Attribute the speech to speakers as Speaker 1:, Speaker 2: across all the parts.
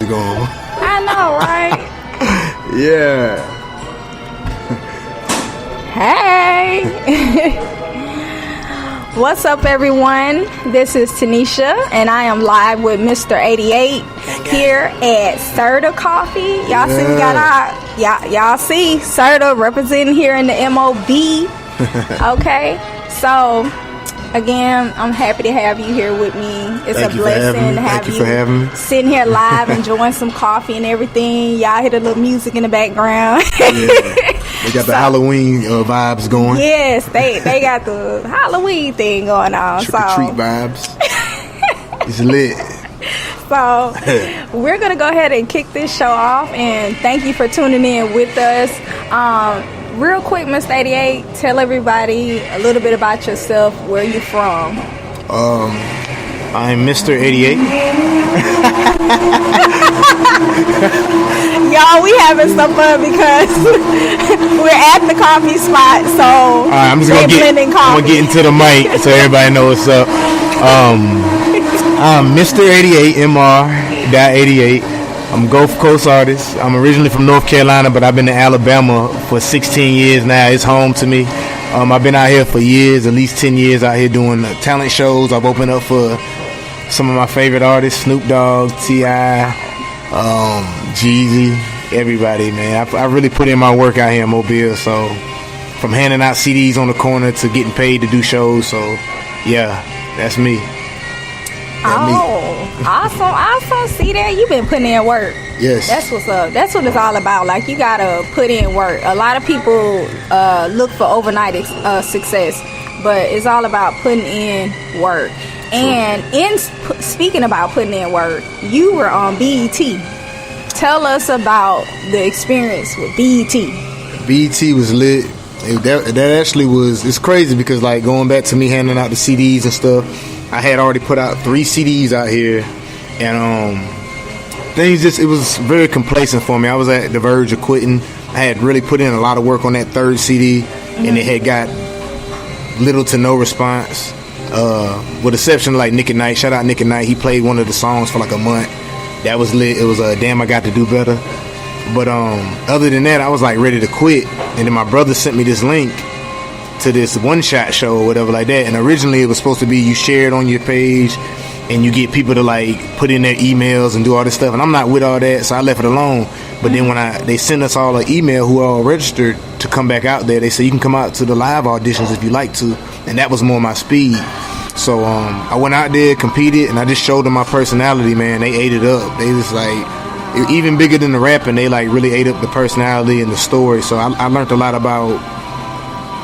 Speaker 1: going.
Speaker 2: I know, right?
Speaker 1: Yeah.
Speaker 2: Hey. What's up, everyone? This is Tanisha, and I am live with Mr. 88 here at Serda Coffee. Y'all see we got our y'all see Serda representing here in the MOB. Okay, so again, I'm happy to have you here with me. It's a blessing to have you sitting here live enjoying some coffee and everything. Y'all hear the little music in the background.
Speaker 1: Yeah. They got the Halloween vibes going.
Speaker 2: Yes, they got the Halloween thing going on.
Speaker 1: Trick or treat vibes. It's lit.
Speaker 2: So we're going to go ahead and kick this show off, and thank you for tuning in with us. Real quick, Mr. 88, tell everybody a little bit about yourself, where you from.
Speaker 1: I'm Mr. 88.
Speaker 2: Y'all, we having some fun because we're at the coffee spot, so all right,
Speaker 1: I'm gonna get into the mic so everybody knows what's up. I'm Mr. 88, MR.88. I'm a Gulf Coast artist. I'm originally from North Carolina, but I've been in Alabama for 16 years now. It's home to me. I've been out here for years, at least 10 years out here doing talent shows. I've opened up for some of my favorite artists, Snoop Dogg, T.I., Jeezy, everybody, man. I really put in my work out here in Mobile, so from handing out CDs on the corner to getting paid to do shows, so yeah, that's me.
Speaker 2: Awesome. See there, you've been putting in work.
Speaker 1: Yes.
Speaker 2: That's what's up. That's what it's all about. Like, you gotta put in work. A lot of people look for overnight success, but it's all about putting in work. And speaking about putting in work, you were on BET. Tell us about the experience with BET.
Speaker 1: BET was lit. That actually was, it's crazy because, like, going back to me handing out the CDs and stuff, I had already put out 3 CDs out here, and it was very complacent for me. I was at the verge of quitting. I had really put in a lot of work on that 3rd CD, and it had got little to no response. With exception of like Nick at Night. Shout out Nick at Night. He played one of the songs for like a month. That was lit. It was Damn I Got to Do Better. But other than that, I was like ready to quit. And then my brother sent me this link to this one-shot show or whatever like that. And originally it was supposed to be you share it on your page and you get people to like put in their emails and do all this stuff. And I'm not with all that, so I left it alone. But then when they sent us all an email who are all registered to come back out there, they said you can come out to the live auditions if you like to. And that was more my speed. So I went out there, competed, and I just showed them my personality, man. They ate it up. They just like, even bigger than the rapping, they like really ate up the personality and the story. So I learned a lot about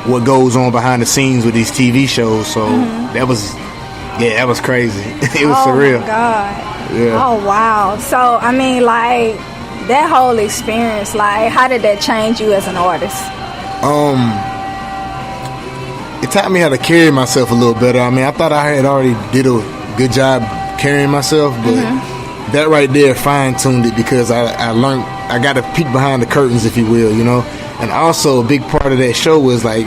Speaker 1: what goes on behind the scenes with these TV shows. So that was crazy. It was surreal.
Speaker 2: Oh my God.
Speaker 1: Yeah.
Speaker 2: Oh wow. So I mean, like, that whole experience, like, how did that change you as an artist?
Speaker 1: It taught me how to carry myself a little better. I mean, I thought I had already did a good job carrying myself, but that right there fine-tuned it because I learned, I got to peek behind the curtains, if you will, you know. And also a big part of that show was like,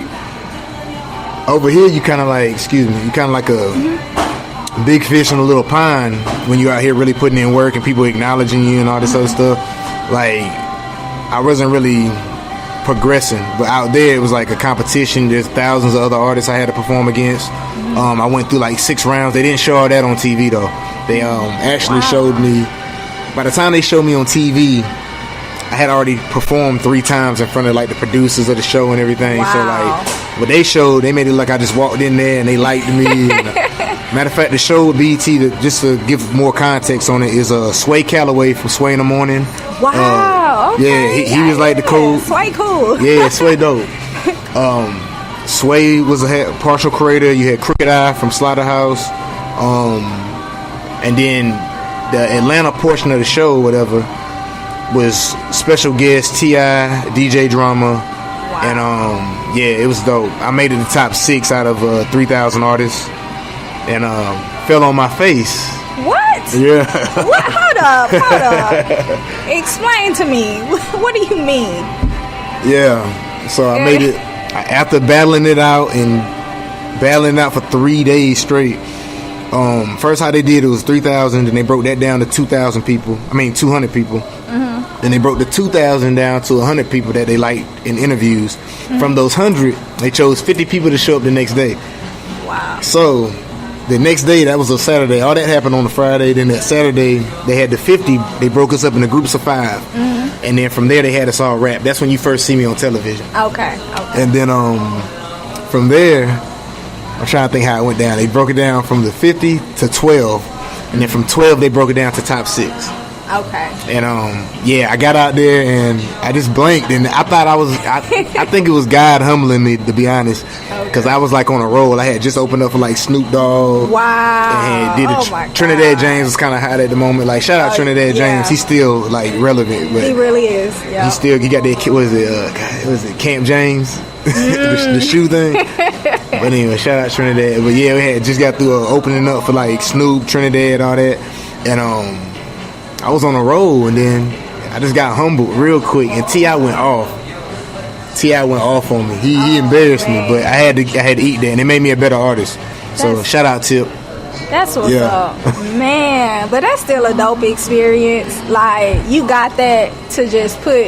Speaker 1: over here you kind of like, you kind of like a big fish in a little pond when you're out here really putting in work and people acknowledging you and all this other stuff. Like, I wasn't really progressing, but out there it was like a competition. There's thousands of other artists I had to perform against. I went through like 6 rounds. They didn't show all that on TV though. They actually showed me, by the time they showed me on TV, I had already performed 3 times in front of like the producers of the show and everything. So like what they showed, they made it like I just walked in there and they liked me. Matter of fact, the show with BET, just to give more context on it, is Sway Calloway from Sway in the Morning.
Speaker 2: Wow.
Speaker 1: Okay. Yeah, he was like the cool.
Speaker 2: Sway cool.
Speaker 1: Yeah, Sway dope. Sway was a partial creator. You had Crooked Eye from Slaughterhouse. And then the Atlanta portion of the show, whatever, was special guest T.I., DJ Drama. And it was dope. I made it the top 6 out of 3,000 artists. And fell on my face.
Speaker 2: What?
Speaker 1: Yeah.
Speaker 2: What? Hold up. Explain to me. What do you mean?
Speaker 1: Yeah. So I made it after battling it out for 3 days straight. First, how they did it was 3,000, and they broke that down to 2,000 people. 200 people. Then they broke the 2,000 down to 100 people that they liked in interviews. From those 100, they chose 50 people to show up the next day.
Speaker 2: Wow.
Speaker 1: So the next day, that was a Saturday. All that happened on a Friday. Then that Saturday, they had the 50. They broke us up into groups of 5. And then from there, they had us all rap. That's when you first see me on television.
Speaker 2: Okay.
Speaker 1: And then from there, I'm trying to think how it went down. They broke it down from the 50 to 12. And then from 12, they broke it down to top 6.
Speaker 2: Okay.
Speaker 1: And I got out there and I just blanked, and I thought I think it was God humbling me, to be honest, because I was like on a roll. I had just opened up for like Snoop Dogg.
Speaker 2: Wow.
Speaker 1: And Trinidad James was kind of hot at the moment. Like shout out Trinidad James, he's still like relevant. But
Speaker 2: he really is. Yeah.
Speaker 1: He got that. What is it Camp James? the shoe thing. But anyway, shout out Trinidad. But yeah, we had just got through opening up for like Snoop, Trinidad, all that, and I was on a roll, and then I just got humbled real quick, and T.I. went off. T.I. went off on me. He embarrassed me, but I had to eat that, and it made me a better artist. So shout out Tip.
Speaker 2: That's what's up, man. But that's still a dope experience. Like you got that to just put,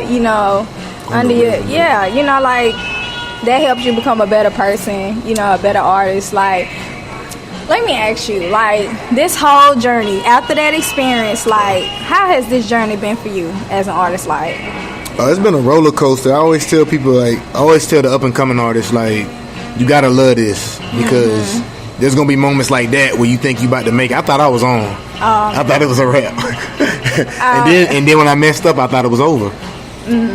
Speaker 2: under your like that helps you become a better person, a better artist. Like, let me ask you, like, this whole journey, after that experience, like, how has this journey been for you as an artist, like?
Speaker 1: It's been a roller coaster. I always tell people, the up-and-coming artists, like, you gotta love this, because there's gonna be moments like that where you think you about to make it. I thought I was on. I thought it was a rap. and then when I messed up, I thought it was over.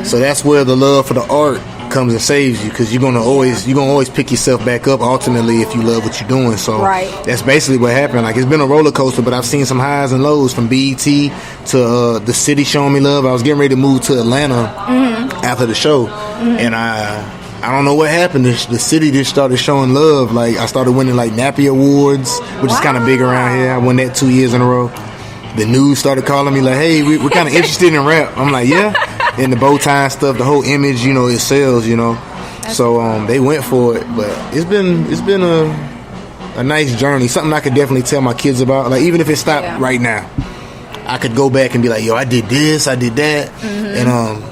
Speaker 1: So that's where the love for the art comes and saves you, because you're gonna always pick yourself back up ultimately if you love what you're doing. So that's basically what happened. Like, it's been a roller coaster, but I've seen some highs and lows, from BET to the city showing me love. I was getting ready to move to Atlanta after the show, and I don't know what happened. The city just started showing love. Like, I started winning like Nappy Awards, which is kind of big around here. I won that 2 years in a row. The news started calling me like, hey, we're kind of interested in rap. I'm like, yeah. And the bow tie and stuff, the whole image, it sells, So they went for it. But it's been a nice journey. Something I could definitely tell my kids about. Like, even if it stopped right now, I could go back and be like, yo, I did this, I did that. And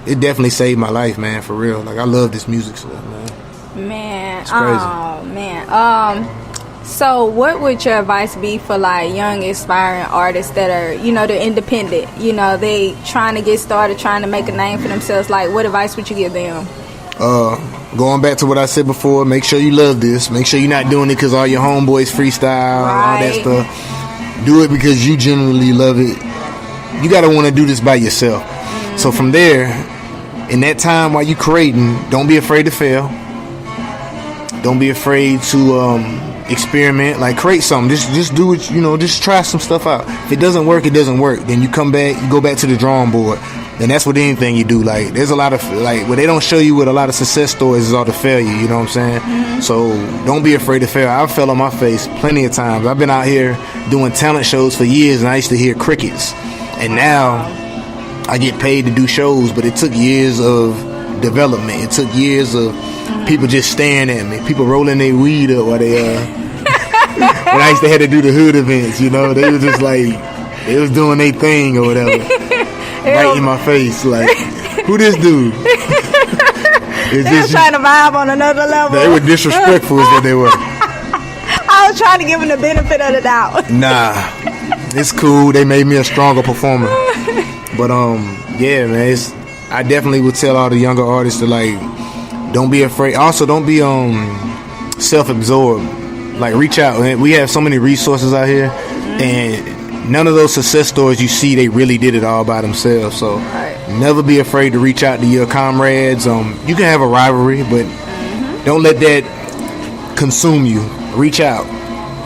Speaker 1: it definitely saved my life, man, for real. Like, I love this music stuff, man.
Speaker 2: Man.
Speaker 1: It's crazy.
Speaker 2: Oh, man. So what would your advice be for like young aspiring artists that are, they're independent, they trying to get started, trying to make a name for themselves? Like, what advice would you give them?
Speaker 1: Going back to what I said before, make sure you love this. Make sure you're not doing it because all your homeboys freestyle, all that stuff. Do it because you genuinely love it. You got to want to do this by yourself. So from there, in that time while you creating, don't be afraid to fail. Don't be afraid to experiment. Like, create something. Just do it. Just try some stuff out. If it doesn't work, it doesn't work. Then you come back, you go back to the drawing board. And that's with anything you do. Like, there's a lot of, like, what they don't show you with a lot of success stories is all the failure. You know what I'm saying? So don't be afraid to fail. I've fell on my face plenty of times. I've been out here doing talent shows for years, and I used to hear crickets. And now I get paid to do shows, but it took years of development. It took years of people just staring at me, people rolling their weed up while they when I used to have to do the hood events, they were just like, they was doing their thing or whatever, right in my face, like, who this dude?
Speaker 2: They were trying to vibe on another level.
Speaker 1: They were disrespectful is what they were.
Speaker 2: I was trying to give them the benefit of the doubt.
Speaker 1: Nah, it's cool. They made me a stronger performer. But yeah, man, I definitely would tell all the younger artists to, like, don't be afraid. Also, don't be self-absorbed. Like, reach out. We have so many resources out here, and none of those success stories you see, they really did it all by themselves. So never be afraid to reach out to your comrades. You can have a rivalry, but don't let that consume you. Reach out.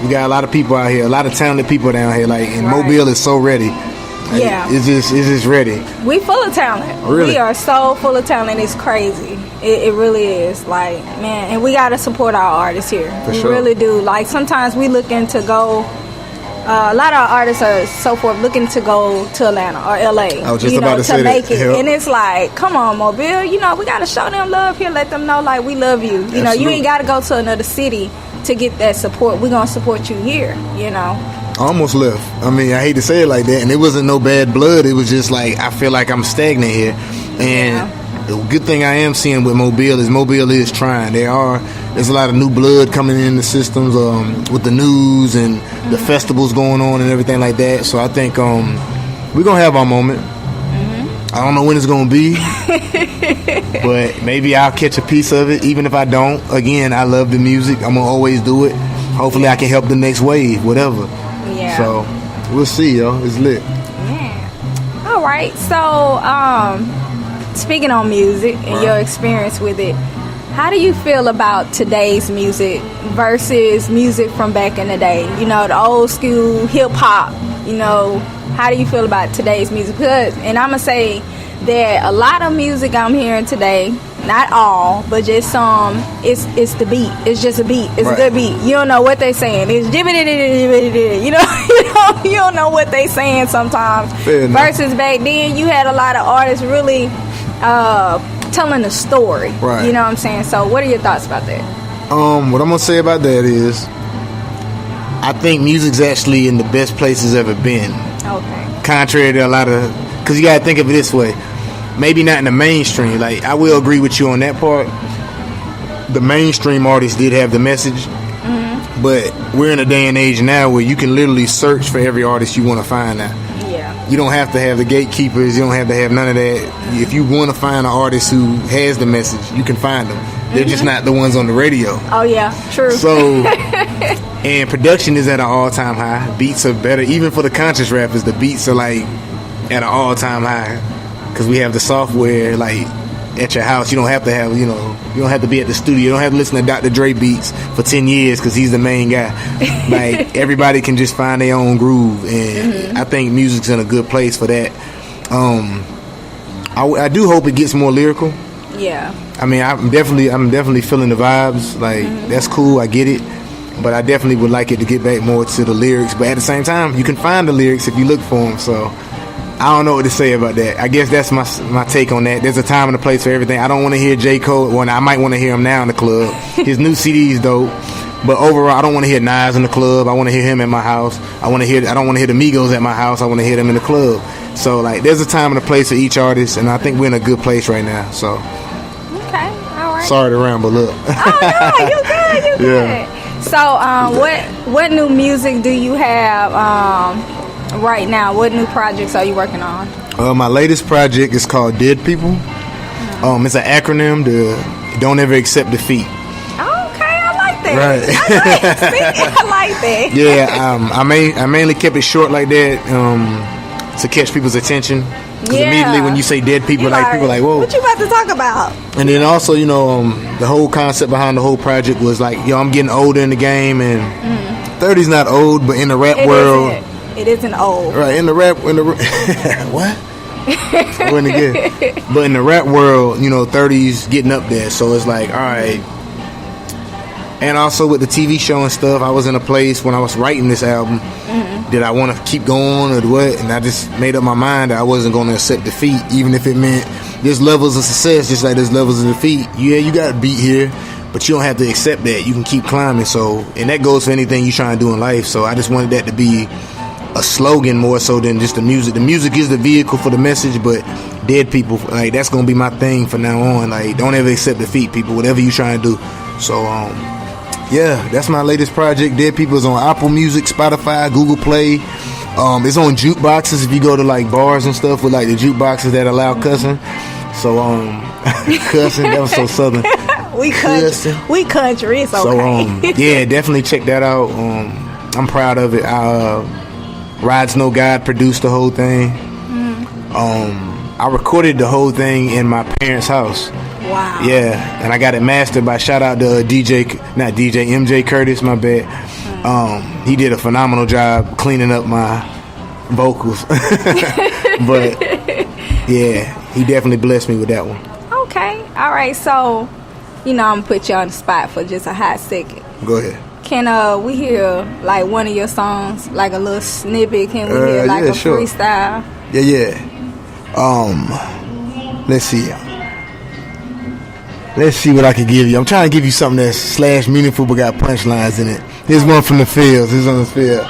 Speaker 1: We got a lot of people out here, a lot of talented people down here. Like, and Mobile is so ready. Like, it's just ready.
Speaker 2: We full of talent.
Speaker 1: Really?
Speaker 2: We are so full of talent. It's crazy. It really is. Like, man, and we got to support our artists here. We really do. Like, sometimes we looking to go, a lot of our artists are so forth looking to go to Atlanta or LA.
Speaker 1: I was just about to say
Speaker 2: make
Speaker 1: that.
Speaker 2: it. And it's like, come on, Mobile, we got to show them love here. Let them know, like, we love you. You ain't got to go to another city to get that support, we're gonna support you here, you know.
Speaker 1: I almost left. I mean, I hate to say it like that, and it wasn't no bad blood. It was just like I feel like I'm stagnant here, and the good thing I am seeing with Mobile is trying. There's a lot of new blood coming in the systems with the news and the festivals going on and everything like that. So I think we're gonna have our moment. I don't know when it's gonna be, but maybe I'll catch a piece of it. Even if I don't, again, I love the music. I'm gonna always do it. Hopefully, I can help the next wave, whatever.
Speaker 2: Yeah.
Speaker 1: So we'll see, yo. It's lit.
Speaker 2: Yeah. All right. So, speaking on music and your experience with it, how do you feel about today's music versus music from back in the day? You know, the old school hip hop. You know, how do you feel about today's music? And I'm gonna say that a lot of music I'm hearing today, not all, but just some, it's the beat. It's just a beat. It's a good beat. You don't know what they're saying. It's you know, you don't know what they're saying sometimes. Versus back then, you had a lot of artists really telling a story.
Speaker 1: Right.
Speaker 2: You know what I'm saying? So what are your thoughts about that?
Speaker 1: What I'm gonna say about that is, I think music's actually in the best place it's ever been.
Speaker 2: Okay.
Speaker 1: Contrary to a lot of, because you gotta think of it this way. Maybe not in the mainstream. Like, I will agree with you on that part. The mainstream artists did have the message, but we're in a day and age now where you can literally search for every artist you want to find now.
Speaker 2: Yeah.
Speaker 1: You don't have to have the gatekeepers. You don't have to have none of that. If you want to find an artist who has the message, you can find them. They're just not the ones on the radio.
Speaker 2: Oh, yeah. True.
Speaker 1: So, and production is at an all-time high. Beats are better. Even for the conscious rappers, the beats are, like, at an all-time high. Because we have the software, like, at your house. You don't have to have, you don't have to be at the studio. You don't have to listen to Dr. Dre beats for 10 years because he's the main guy. Like, everybody can just find their own groove. And I think music's in a good place for that. I do hope it gets more lyrical.
Speaker 2: Yeah.
Speaker 1: I mean, I'm definitely feeling the vibes. Like, that's cool. I get it. But I definitely would like it to get back more to the lyrics. But at the same time, you can find the lyrics if you look for them. So I don't know what to say about that. I guess that's my take on that. There's a time and a place for everything. I don't want to hear J. Cole. Well, I might want to hear him now in the club. His new CD's dope. But overall, I don't want to hear Nas in the club. I want to hear him at my house. I don't want to hear the Migos at my house. I want to hear them in the club. So, like, there's a time and a place for each artist, and I think we're in a good place right now. So,
Speaker 2: okay, all right.
Speaker 1: Sorry to ramble. Look.
Speaker 2: Oh no, you good. You good. So, what new music do you have right now? What new projects are you working on?
Speaker 1: My latest project is called Dead People. It's an acronym to Don't Ever Accept Defeat. Right.
Speaker 2: I like that.
Speaker 1: Yeah, I mainly kept it short like that to catch people's attention. Because immediately when you say dead people, people like, whoa.
Speaker 2: What you about to talk about?
Speaker 1: And then also, the whole concept behind the whole project was like, I'm getting older in the game, and 30's not old, but in the rap world,
Speaker 2: it isn't old.
Speaker 1: Right, in the rap, what? But in the rap world, 30's getting up there, so it's like, all right. And also with the TV show and stuff, I was in a place when I was writing this album. Did I want to keep going or what? And I just made up my mind that I wasn't going to accept defeat, even if it meant there's levels of success, just like there's levels of defeat. Yeah, you got to beat here, but you don't have to accept that. You can keep climbing. So, and that goes for anything you try to do in life. So I just wanted that to be a slogan more so than just the music. The music is the vehicle for the message, but dead people, like, that's going to be my thing from now on. Like, don't ever accept defeat, people, whatever you trying to do. So, yeah, that's my latest project. Dead People is on Apple Music, Spotify, Google Play. It's on jukeboxes if you go to like bars and stuff with like the jukeboxes that allow cussing. So cussing, that was so southern.
Speaker 2: We country, it's okay.
Speaker 1: So yeah, definitely check that out. I'm proud of it. Rides No God produced the whole thing. I recorded the whole thing in my parents' house.
Speaker 2: Wow.
Speaker 1: Yeah, and I got it mastered by shout out to MJ Curtis, my bad. He did a phenomenal job cleaning up my vocals. But yeah, he definitely blessed me with that one.
Speaker 2: Okay. All right. So, I'm gonna put you on the spot for just a hot second.
Speaker 1: Go ahead.
Speaker 2: Can we hear like one of your songs, like a little snippet? Can we hear like a freestyle?
Speaker 1: Yeah. Let's see. Let's see what I can give you. I'm trying to give you something that's slash meaningful but got punchlines in it. Here's one from the fields. Here's on the field.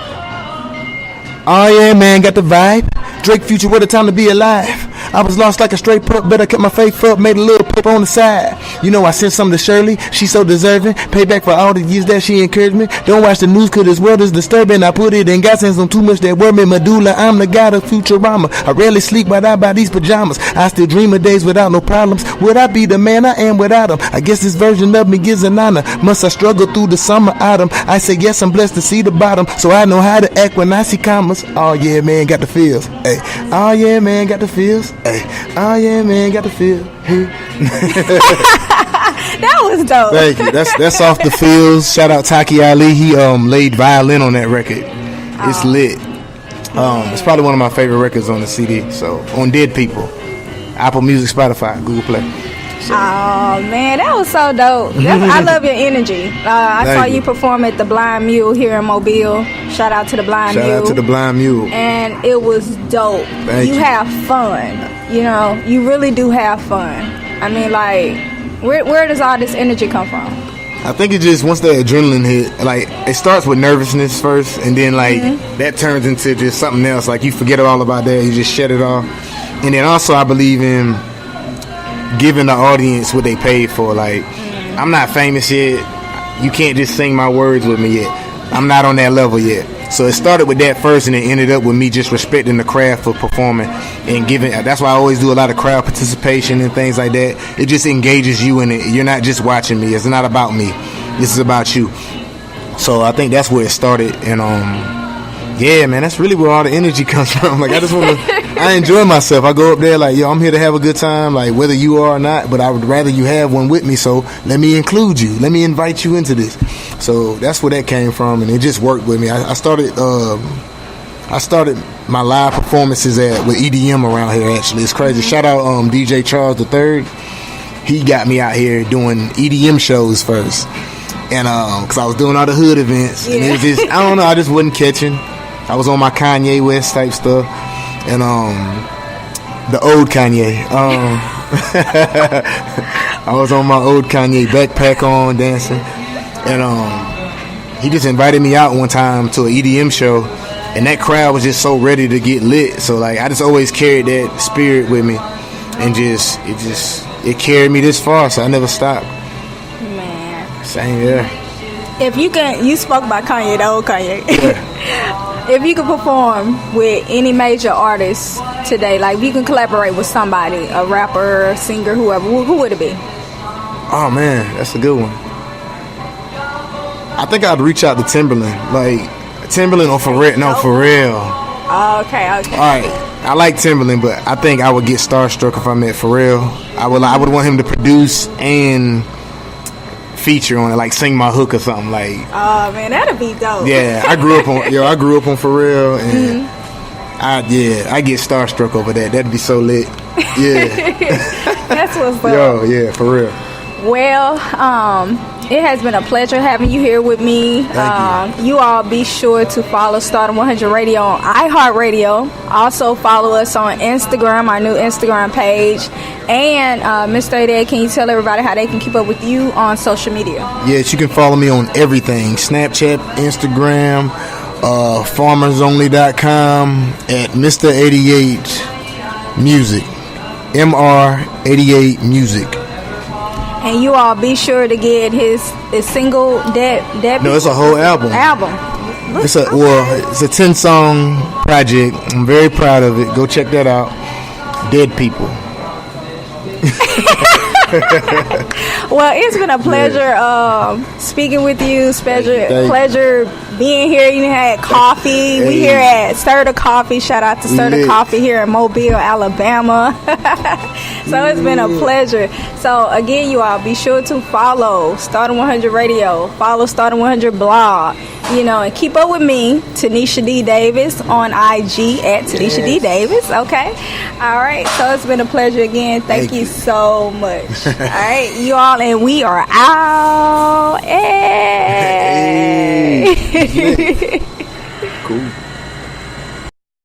Speaker 1: Oh yeah, man, got the vibe. Drake Future, what a time to be alive. I was lost like a straight pup, but I kept my faith up, made a little paper on the side. You know I sent something to Shirley, she's so deserving. Payback for all the years that she encouraged me. Don't watch the news cause this world is disturbing. I put it in God's hands on too much that word me medulla. I'm the god of Futurama. I rarely sleep but I buy these pajamas. I still dream of days without no problems. Would I be the man I am without them? I guess this version of me gives an honor. Must I struggle through the summer autumn? I say yes, I'm blessed to see the bottom, so I know how to act when I see commas. Oh yeah, man, got the feels. Hey. Oh yeah, man, got the feels. Hey. Oh yeah, man, got the feel. Hey.
Speaker 2: That was dope.
Speaker 1: Thank you. That's off the fields. Shout out Taki Ali. He laid violin on that record. It's lit. It's probably one of my favorite records on the CD. So on Dead People, Apple Music, Spotify, Google Play. So.
Speaker 2: Oh man, that was so dope. I love your energy. I saw you perform at the Blind Mule here in Mobile. Shout out to the Blind Mule.
Speaker 1: Shout out to the Blind Mule.
Speaker 2: And it was dope.
Speaker 1: Thank you.
Speaker 2: Have fun. You know, you really do have fun. I mean, like, where does all this energy come from?
Speaker 1: I think it just, once the adrenaline hit, like, it starts with nervousness first, and then, like, that turns into just something else. Like, you forget all about that. You just shut it off. And then also, I believe in giving the audience what they paid for. Like, I'm not famous yet. You can't just sing my words with me yet. I'm not on that level yet. So it started with that first, and it ended up with me just respecting the craft for performing and giving. That's why I always do a lot of crowd participation and things like that. It just engages you in it. You're not just watching me. It's not about me. This is about you. So I think that's where it started. And yeah, man, that's really where all the energy comes from. Like, I just want to, I enjoy myself. I go up there like, yo, I'm here to have a good time, like, whether you are or not, but I would rather you have one with me, so let me include you. Let me invite you into this. So that's where that came from, and it just worked with me. I started my live performances with EDM around here, actually. It's crazy. Shout out DJ Charles III. He got me out here doing EDM shows first. And because I was doing all the hood events, and it was just, I don't know, I just wasn't catching. I was on my Kanye West type stuff, and the old Kanye. I was on my old Kanye, backpack on, dancing, and he just invited me out one time to an EDM show, and that crowd was just so ready to get lit. So like, I just always carried that spirit with me, and it carried me this far. So I never stopped.
Speaker 2: Man,
Speaker 1: same here.
Speaker 2: If you spoke about Kanye, the old Kanye.
Speaker 1: Yeah.
Speaker 2: If you could perform with any major artist today, like if you can collaborate with somebody, a rapper, a singer, whoever, who would it be?
Speaker 1: Oh man, that's a good one. I think I'd reach out to Timberland, like Timberland or Pharrell. No, Pharrell.
Speaker 2: Okay.
Speaker 1: All right, I like Timberland, but I think I would get starstruck if I met Pharrell. I would want him to produce and feature on it, like sing my hook or something. Like,
Speaker 2: oh man, that'd be dope.
Speaker 1: Yeah, I grew up on Pharrell, and I get starstruck over that. That'd be so lit. Yeah.
Speaker 2: That's what's up.
Speaker 1: Yo, yeah, for real.
Speaker 2: Well, it has been a pleasure having you here with me. You all be sure to follow Starrdom100 Radio on iHeartRadio. Also follow us on Instagram, our new Instagram page. And Mr. Ade, can you tell everybody how they can keep up with you on social media? Yes,
Speaker 1: you can follow me on everything. Snapchat, Instagram, farmersonly.com at Mr. 88 Music. MR88 Music.
Speaker 2: And you all be sure to get his single debut.
Speaker 1: No, it's a whole album. It's a 10-song project. I'm very proud of it. Go check that out. Dead People.
Speaker 2: Well, it's been a pleasure speaking with you. Pleasure being here. You had coffee. We here at Serda Coffee. Shout out to Serda Coffee here in Mobile, Alabama. So it's been a pleasure. So again, you all be sure to follow Starrdom100 Radio, follow Starrdom100 blog, and keep up with me, Tanisha D. Davis, on IG at Tanisha D. Davis. Okay. All right. So it's been a pleasure again. Thank you so much. All right, you all, and we are out. Hey.
Speaker 1: Cool.